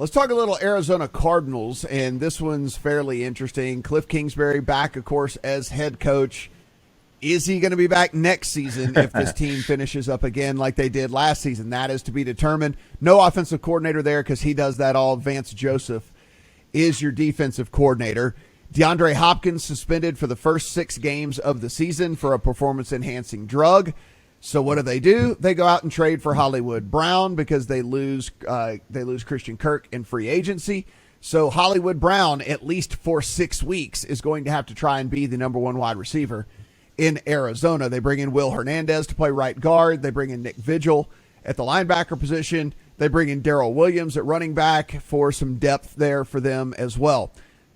Let's talk a little Arizona Cardinals, and this one's fairly interesting. Cliff Kingsbury back, of course, as head coach. Is he going to be back next season if this team finishes up again like they did last season? That is to be determined. No offensive coordinator there because he does that all. Vance Joseph is your defensive coordinator. DeAndre Hopkins suspended for the first 6 games of the season for a performance-enhancing drug. So what do? They go out and trade for Hollywood Brown because they lose Christian Kirk in free agency. So Hollywood Brown, at least for 6 weeks, is going to have to try and be the number 1 wide receiver in Arizona. They bring in Will Hernandez to play right guard. They bring in Nick Vigil at the linebacker position. They bring in Darrell Williams at running back for some depth there for them as well.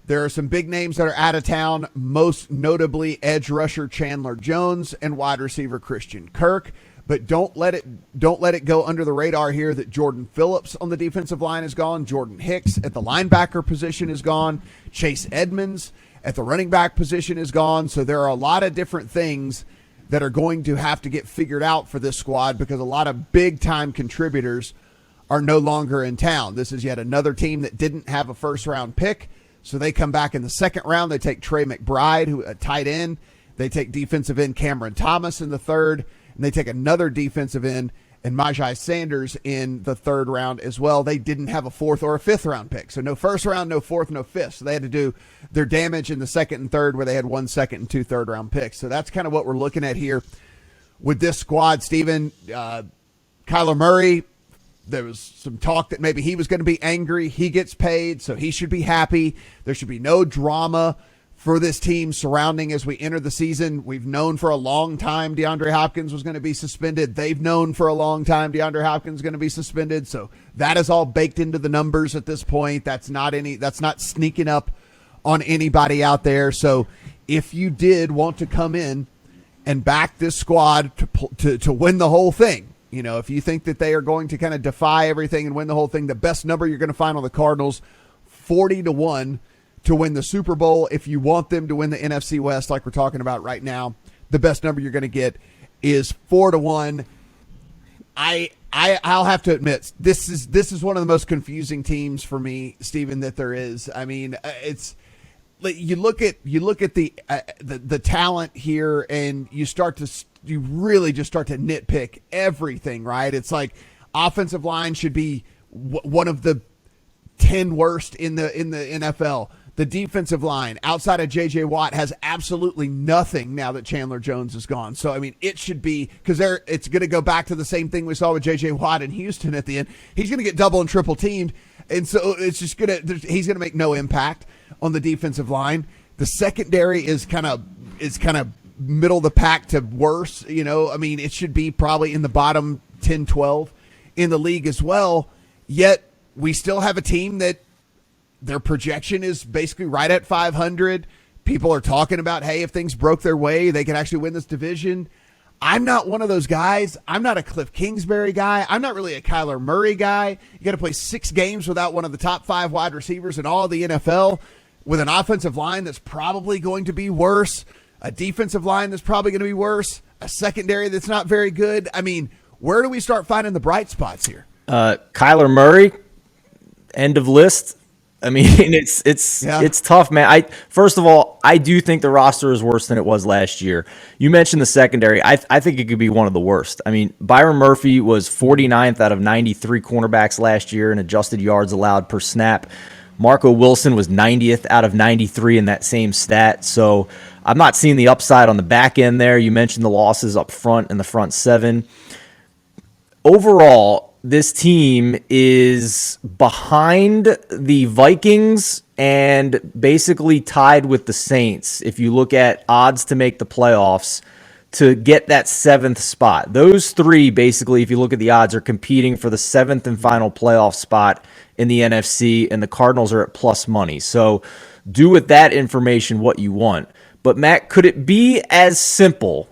There are some big names that are out of town, most notably edge rusher Chandler Jones and wide receiver Christian Kirk. But don't let it go under the radar here that Jordan Phillips on the defensive line is gone. Jordan Hicks at the linebacker position is gone. Chase Edmonds at the running back position is gone. So there are a lot of different things that are going to have to get figured out for this squad because a lot of big-time contributors are no longer in town. This is yet another team that didn't have a first-round pick. So they come back in the second round. They take Trey McBride, who a tight end. They take defensive end Cameron Thomas in the third. And they take another defensive end and Majai Sanders in the third round as well. They didn't have a 4th or a 5th round pick. So no first round, no 4th, no 5th. So they had to do their damage in the second and third where they had 1 second and 2 third round picks. So that's kind of what we're looking at here with this squad, Stephen. Kyler Murray, there was some talk that maybe he was going to be angry. He gets paid, so he should be happy. There should be no drama for this team surrounding as we enter the season. We've known for a long time DeAndre Hopkins was going to be suspended. They've known for a long time DeAndre Hopkins is going to be suspended. So that is all baked into the numbers at this point. That's not sneaking up on anybody out there. So if you did want to come in and back this squad to win the whole thing, you know, if you think that they are going to kind of defy everything and win the whole thing, the best number you're going to find on the Cardinals, 40-1 to win the Super Bowl. If you want them to win the NFC West, like we're talking about right now, the best number you're going to get is 4-1. I'll have to admit, this is one of the most confusing teams for me, Stephen, that there is. I mean, it's you look at the talent here, and you really just start to nitpick everything, right? It's like offensive line should be one of the 10 worst in the NFL. The defensive line outside of J.J. Watt has absolutely nothing now that Chandler Jones is gone. So, I mean, it should be because it's going to go back to the same thing we saw with J.J. Watt in Houston at the end. He's going to get double and triple teamed. And so it's just he's going to make no impact on the defensive line. The secondary is kind of middle of the pack to worse. You know, I mean, it should be probably in the bottom 10, 12 in the league as well. Yet we still have a team that their projection is basically right at 500. People are talking about, hey, if things broke their way, they could actually win this division. I'm not one of those guys. I'm not a Cliff Kingsbury guy. I'm not really a Kyler Murray guy. You got to play 6 games without one of the top 5 wide receivers in all of the NFL with an offensive line that's probably going to be worse, a defensive line that's probably going to be worse, a secondary that's not very good. I mean, where do we start finding the bright spots here? Kyler Murray, end of list. I mean, it's tough, man. First of all, I do think the roster is worse than it was last year. You mentioned the secondary. I think it could be one of the worst. I mean, Byron Murphy was 49th out of 93 cornerbacks last year in adjusted yards allowed per snap. Marco Wilson was 90th out of 93 in that same stat. So I'm not seeing the upside on the back end there. You mentioned the losses up front in the front 7. Overall, this team is behind the Vikings and basically tied with the Saints. If you look at odds to make the playoffs, to get that 7th spot. Those 3, basically, if you look at the odds, are competing for the 7th and final playoff spot in the NFC, and the Cardinals are at plus money. So do with that information what you want. But, Matt, could it be as simple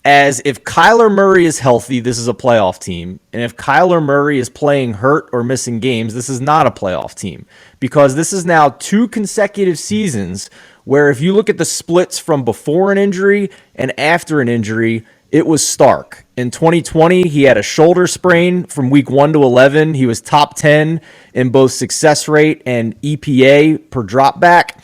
as if Kyler Murray is healthy, this is a playoff team, and if Kyler Murray is playing hurt or missing games, this is not a playoff team? Because this is now 2 consecutive seasons where if you look at the splits from before an injury and after an injury, it was stark. In 2020, he had a shoulder sprain from week 1 to 11. He was top 10 in both success rate and EPA per dropback.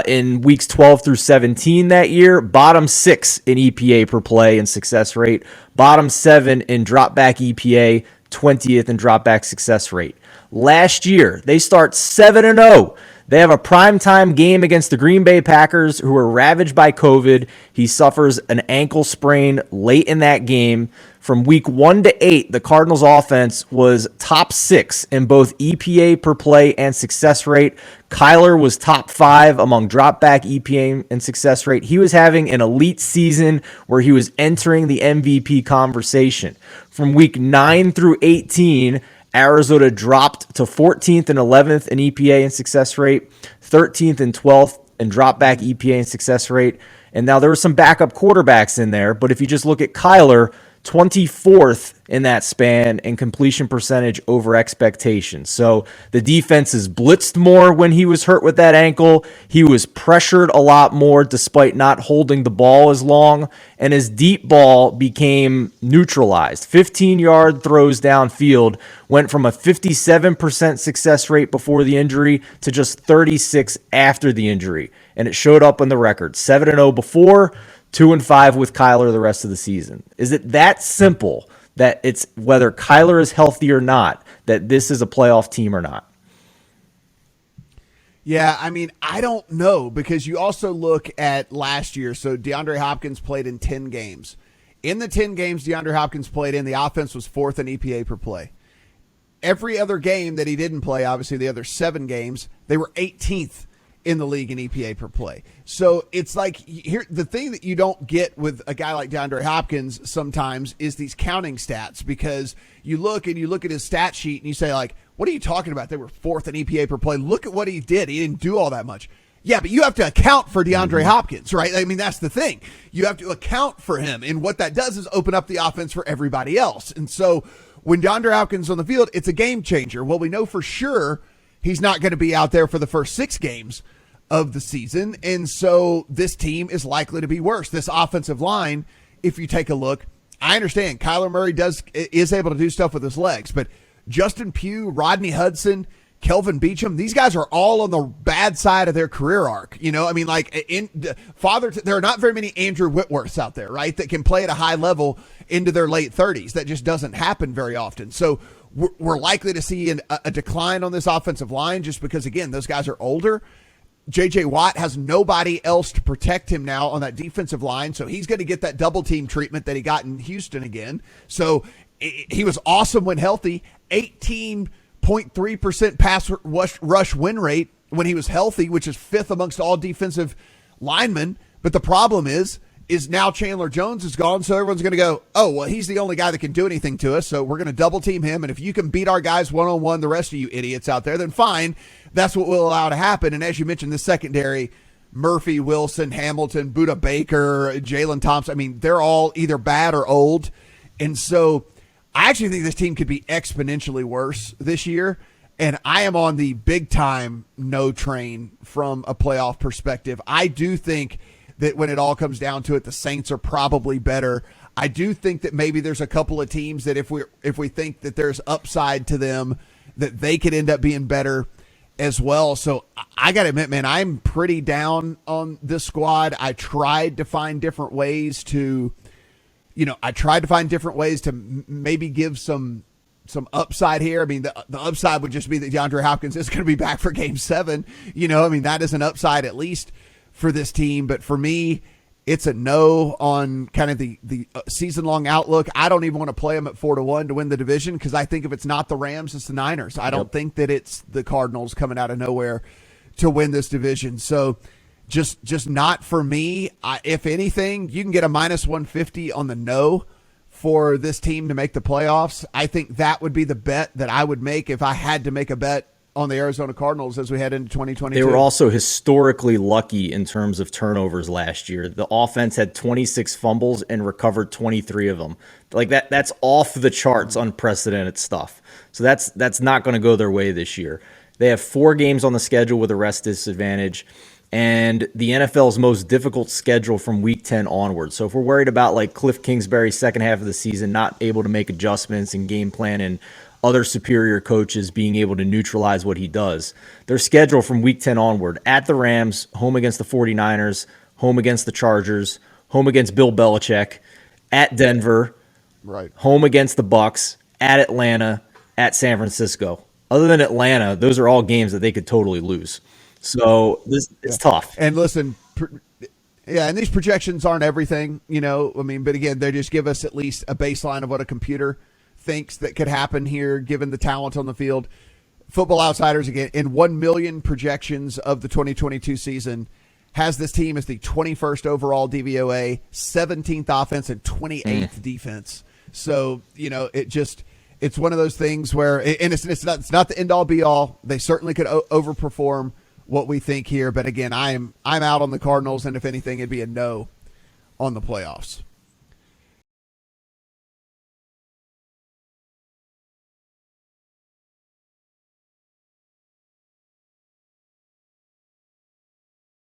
In weeks 12 through 17 that year, bottom 6 in EPA per play and success rate, bottom 7 in dropback EPA, 20th in dropback success rate. Last year, they start 7-0. They have a primetime game against the Green Bay Packers, who were ravaged by COVID. He suffers an ankle sprain late in that game. From week 1 to 8, the Cardinals offense was top 6 in both EPA per play and success rate. Kyler was top 5 among dropback EPA and success rate. He was having an elite season where he was entering the MVP conversation. From week 9 through 18, Arizona dropped to 14th and 11th in EPA and success rate, 13th and 12th in dropback EPA and success rate. And now there were some backup quarterbacks in there, but if you just look at Kyler, 24th in that span in completion percentage over expectations. So the defense is blitzed more when he was hurt with that ankle. He was pressured a lot more despite not holding the ball as long, and his deep ball became neutralized. 15-yard throws downfield went from a 57% success rate before the injury to just 36 after the injury, and it showed up on the record. 7-0 before, 2-5 with Kyler the rest of the season. Is it that simple that it's whether Kyler is healthy or not, that this is a playoff team or not? Yeah, I mean, I don't know, because you also look at last year. So DeAndre Hopkins played in 10 games. In the 10 games DeAndre Hopkins played in, the offense was 4th in EPA per play. Every other game that he didn't play, obviously the other 7 games, they were 18th in the league in EPA per play. So it's like, here, the thing that you don't get with a guy like DeAndre Hopkins sometimes is these counting stats, because you look at his stat sheet and you say, like, what are you talking about? They were 4th in EPA per play. Look at what he did. He didn't do all that much. Yeah, but you have to account for DeAndre Hopkins, right? I mean, that's the thing. You have to account for him. And what that does is open up the offense for everybody else. And so when DeAndre Hopkins is on the field, it's a game changer. Well, we know for sure he's not going to be out there for the first 6 games of the season. And so this team is likely to be worse. This offensive line, if you take a look, I understand Kyler Murray is able to do stuff with his legs, but Justin Pugh, Rodney Hudson, Kelvin Beachum, these guys are all on the bad side of their career arc. You know, I mean, like, there are not very many Andrew Whitworths out there, right, that can play at a high level into their late 30s. That just doesn't happen very often. So we're likely to see a decline on this offensive line just because, again, those guys are older. J.J. Watt has nobody else to protect him now on that defensive line, so he's going to get that double team treatment that he got in Houston again. So he was awesome when healthy, 18.3% pass rush win rate when he was healthy, which is 5th amongst all defensive linemen. But the problem is now Chandler Jones is gone, so everyone's going to go, oh, well, he's the only guy that can do anything to us, so we're going to double team him, and if you can beat our guys one-on-one, the rest of you idiots out there, then fine. That's what we'll allow to happen. And as you mentioned, the secondary, Murphy, Wilson, Hamilton, Budda Baker, Jalen Thompson, I mean, they're all either bad or old. And so I actually think this team could be exponentially worse this year. And I am on the big time no train from a playoff perspective. I do think that when it all comes down to it, the Saints are probably better. I do think that maybe there's a couple of teams that if we think that there's upside to them, that they could end up being better as well. So I got to admit, man, I'm pretty down on this squad. I tried to find different ways to maybe give some upside here. I mean, the upside would just be that DeAndre Hopkins is going to be back for Game 7. You know, I mean, that is an upside at least for this team. But for me, it's a no on kind of the season-long outlook. I don't even want to play them at 4-1 to win the division, because I think if it's not the Rams, it's the Niners. I don't think that it's the Cardinals coming out of nowhere to win this division. So just not for me. If anything, you can get a -150 on the no for this team to make the playoffs. I think that would be the bet that I would make if I had to make a bet on the Arizona Cardinals as we head into 2022. They were also historically lucky in terms of turnovers last year. The offense had 26 fumbles and recovered 23 of them. Like that's off the charts, unprecedented stuff. So that's not going to go their way this year. They have 4 games on the schedule with a rest disadvantage. and the NFL's most difficult schedule from week 10 onward. So if we're worried about like Cliff Kingsbury's second half of the season, not able to make adjustments and game plan, and other superior coaches being able to neutralize what he does, their schedule from week 10 onward: at the Rams, home against the 49ers, home against the Chargers, home against Bill Belichick, at Denver, right, home against the Bucks, at Atlanta, at San Francisco. Other than Atlanta, those are all games that they could totally lose. So it's tough. And listen, and these projections aren't everything, but again, they just give us at least a baseline of what a computer thinks that could happen here, given the talent on the field. Football Outsiders, again, in 1 million projections of the 2022 season, has this team as the 21st overall DVOA, 17th offense, and 28th defense. So, it's one of those things where, and it's not the end all be all. They certainly could overperform what we think here, but again, I'm out on the Cardinals, and if anything, it'd be a no on the playoffs.